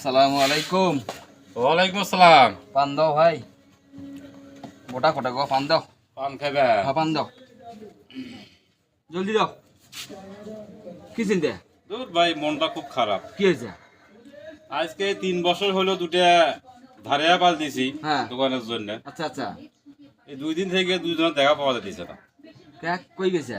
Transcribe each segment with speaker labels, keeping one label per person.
Speaker 1: আসসালামু আলাইকুম।
Speaker 2: ওয়ালাইকুম আসসালাম।
Speaker 1: পান দাও ভাই, গোটা কোটা গো পান দাও।
Speaker 2: পান খাবে?
Speaker 1: হ্যাঁ পান দাও, জলদি দাও। কি চিন্তা?
Speaker 2: দূর ভাই, মনটা খুব খারাপ।
Speaker 1: কি হয়েছে?
Speaker 2: আজকে 3 বছর হলো দুটা ধারিয়া পাল দিছি
Speaker 1: হ্যাঁ।
Speaker 2: দোকানের জন্য।
Speaker 1: আচ্ছা আচ্ছা,
Speaker 2: এই 2 দিন থেকে দুজনের দেখা পাওয়া যাচ্ছে না।
Speaker 1: কই গেছে?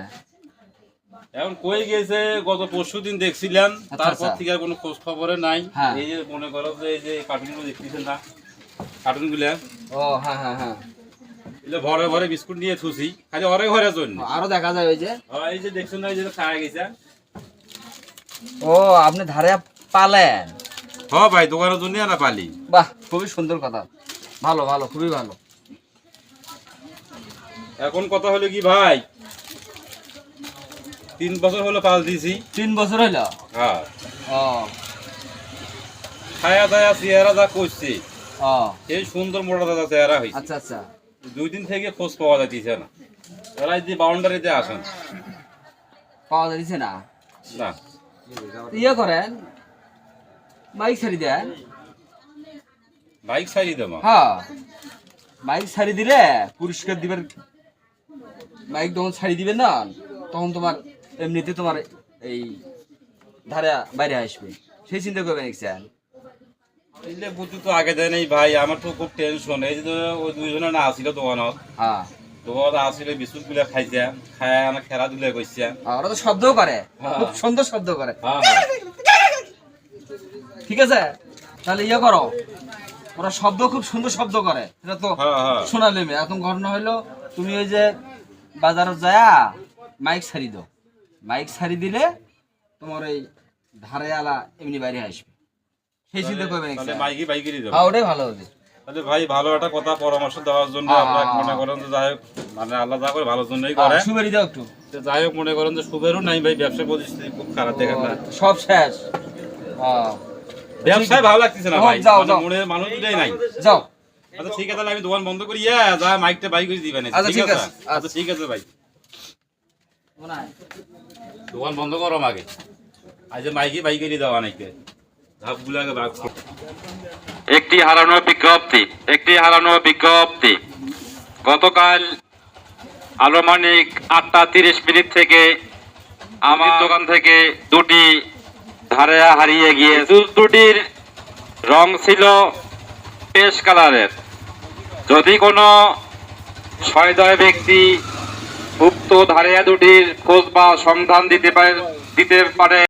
Speaker 2: এখন কই গেছে, গত পরশু দিন দেখছিলাম,
Speaker 1: আচ্ছা,
Speaker 2: তারপর
Speaker 1: আচ্ছা।
Speaker 2: থেকে আর কোনো খোঁজ খবরে নাই।
Speaker 1: হ্যাঁ।
Speaker 2: এই যে মনে করো যে এই যে কার্টুনগুলো দেখতেছেন না, কার্টুনগুলো
Speaker 1: ও হ্যাঁ হ্যাঁ হ্যাঁ,
Speaker 2: এগুলো ভরে ভরে বিস্কুট নিয়ে থুসি, খালি অরে ঘরের জন্য।
Speaker 1: আরো দেখা যায় ওই যে।
Speaker 2: এই যে দেখছেন না, এই যে খাওয়া গেছে।
Speaker 1: ও আপনি ধারে পালেন?
Speaker 2: হ্যাঁ ভাই, দোকানের জন্য না পালি।
Speaker 1: বাহ, খুবই সুন্দর কথা। ভালো ভালো, খুবই ভালো।
Speaker 2: এখন কথা হলো কি ভাই, 3 বছর হলো পাল দিছি।
Speaker 1: 3 বছর হইলো?
Speaker 2: হ্যাঁ।
Speaker 1: ও
Speaker 2: খায়া দায়া চেহারা যা করছে,
Speaker 1: ও
Speaker 2: এই সুন্দর মোটা দাদা চেহারা হয়েছে।
Speaker 1: আচ্ছা আচ্ছা,
Speaker 2: 2 দিন থেকে খোঁজ পাওয়া যাচ্ছে না। এরা এই যে বাউন্ডারিতে আসেন
Speaker 1: পাওয়া যাচ্ছে না।
Speaker 2: না।
Speaker 1: ইয়ে করেন, মাইক ছাড়ি দেন।
Speaker 2: বাইক ছাড়ি দেবো।
Speaker 1: হ্যাঁ, মাইক ছাড়ি দিলে পুরস্কার দিবেন। মাইক যখন ছাড়ি দিবেন না, তখন তোমার এমনিতে তোমার এই ধারে বাইরে আসবে, সেই চিন্তা করবেন। দেখছেন?
Speaker 2: এইলে বুদ্ধি তো আগে দেয় নাই ভাই, আমার তো খুব টেনশন। এই যে ওই দুইজনে না আসিল দোকানত,
Speaker 1: হ্যাঁ,
Speaker 2: দোকানত আসলে বিস্কুট গুলা খাইছে, খায় আমার খেলা ধুলে করছে।
Speaker 1: ওরা তো শব্দও করে,
Speaker 2: হ্যাঁ।
Speaker 1: খুব সুন্দর শব্দ করে।
Speaker 2: হ্যাঁ
Speaker 1: ঠিক আছে, তাহলে ইয়ে করো, ওরা শব্দ খুব সুন্দর শব্দ করে, এটা তো
Speaker 2: হ্যাঁ হ্যাঁ।
Speaker 1: শোনালে এখন ঘটনা হইলো, তুমি ওই যে বাজারে যায়া মাইক ছাড়ি দাও। মাইক ছাড়ি দিলে তোমার এই ধারে আলা এমনি বাইরে আসবে, সেই চিন্তা করবে।
Speaker 2: তাহলে মাইকি বাইকেরই দেবো।
Speaker 1: হ্যাঁ, ওটাই ভালো হবে।
Speaker 2: তাহলে ভাই, ভালো একটা কথা পরামর্শ দেওয়ার জন্য আমরা মনে করেন যে যাই হোক, মানে আল্লাহ যা করে ভালোর জন্যই করে।
Speaker 1: সুবেরি দাও একটু।
Speaker 2: তো যাই হোক, মনে করেন যে শুভেরও নাই ভাই, ব্যবসা পরিস্থিতি খুব খারাপ দেখেন না।
Speaker 1: সব শেষ।
Speaker 2: ব্যবসায় ভালো লাগতেছে না ভাই,
Speaker 1: যাও,
Speaker 2: মানে
Speaker 1: যাও।
Speaker 2: মনে মানুষ দুটাই নাই।
Speaker 1: যাও।
Speaker 2: আচ্ছা ঠিক আছে, তাহলে আমি দোকান বন্ধ করি, যা মাইকটা বাই করে দিবেন।
Speaker 1: আচ্ছা,
Speaker 2: ঠিক
Speaker 1: ঠিক
Speaker 2: আছে?
Speaker 1: আছে।
Speaker 2: আচ্ছা ঠিক আছে ভাই,
Speaker 1: মনে হয়
Speaker 2: দোকান বন্ধ করো আগে। আজ মাইকে বাই করে দেওয়া নাকি ধাপগুলাকে ভাগ।
Speaker 3: একটি হারানো বিজ্ঞপ্তি। গতকাল আনুমানিক 8:30 থেকে আমার দোকান থেকে দুটি ধারেয়া হারিয়ে গিয়ে, দুটির রং ছিল পেশ কালারের। যদি কোনো সহৃদয় ব্যক্তি উক্ত ধারেয়া দুটির খোঁজ বা সন্ধান দিতে পারে